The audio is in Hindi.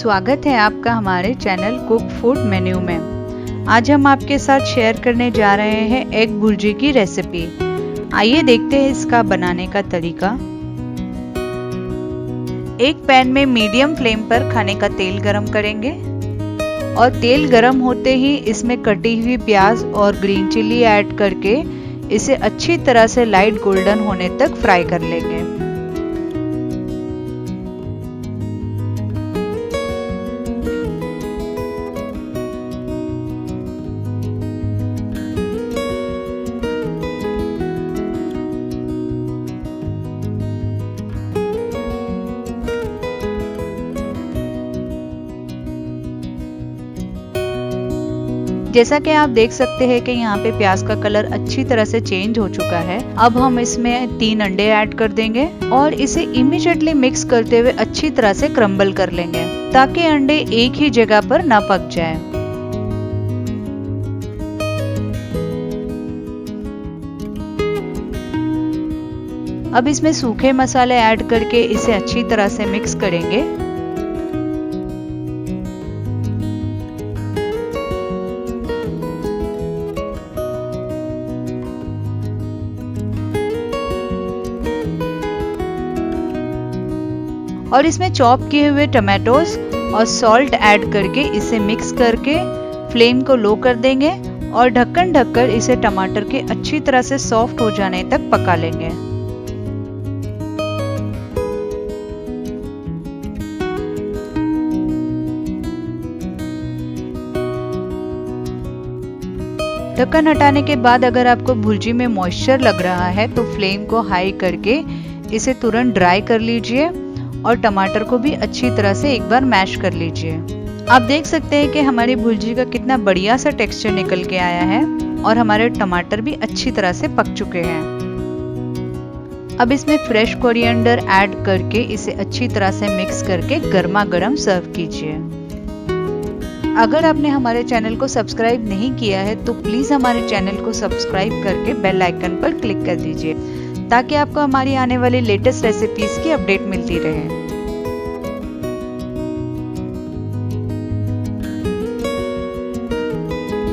स्वागत है आपका हमारे चैनल कुक फूड मेन्यू में। आज हम आपके साथ शेयर करने जा रहे हैं एग भुर्जी की रेसिपी। आइए देखते हैं इसका बनाने का तरीका। एक पैन में मीडियम फ्लेम पर खाने का तेल गरम करेंगे और तेल गरम होते ही इसमें कटी हुई प्याज और ग्रीन चिल्ली ऐड करके इसे अच्छी तरह से लाइट गोल्डन होने तक फ्राई कर लेंगे। जैसा कि आप देख सकते हैं कि यहाँ पे प्याज का कलर अच्छी तरह से चेंज हो चुका है। अब हम इसमें 3 अंडे ऐड कर देंगे और इसे इमीडिएटली मिक्स करते हुए अच्छी तरह से क्रम्बल कर लेंगे ताकि अंडे एक ही जगह पर ना पक जाए। अब इसमें सूखे मसाले ऐड करके इसे अच्छी तरह से मिक्स करेंगे। और इसमें चॉप किए हुए टमाटोज और सॉल्ट ऐड करके इसे मिक्स करके फ्लेम को लो कर देंगे और ढक्कन ढककर इसे टमाटर के अच्छी तरह से सॉफ्ट हो जाने तक पका लेंगे। ढक्कन हटाने के बाद अगर आपको भुर्जी में मॉइस्चर लग रहा है तो फ्लेम को हाई करके इसे तुरंत ड्राई कर लीजिए और टमाटर को भी अच्छी तरह से एक बार मैश कर लीजिए। आप देख सकते हैं कि हमारी भुर्जी का कितना बढ़िया सा टेक्सचर निकल के आया है और हमारे टमाटर भी अच्छी तरह से पक चुके हैं। अब इसमें फ्रेश कोरिएंडर ऐड करके इसे अच्छी तरह से मिक्स करके गर्मा गर्म सर्व कीजिए। अगर आपने हमारे चैनल को सब्सक्राइब नहीं किया है तो प्लीज हमारे चैनल को सब्सक्राइब करके बेल आइकन पर क्लिक कर दीजिए ताकि आपको हमारी आने वाली लेटेस्ट रेसिपीज की अपडेट मिलती रहे।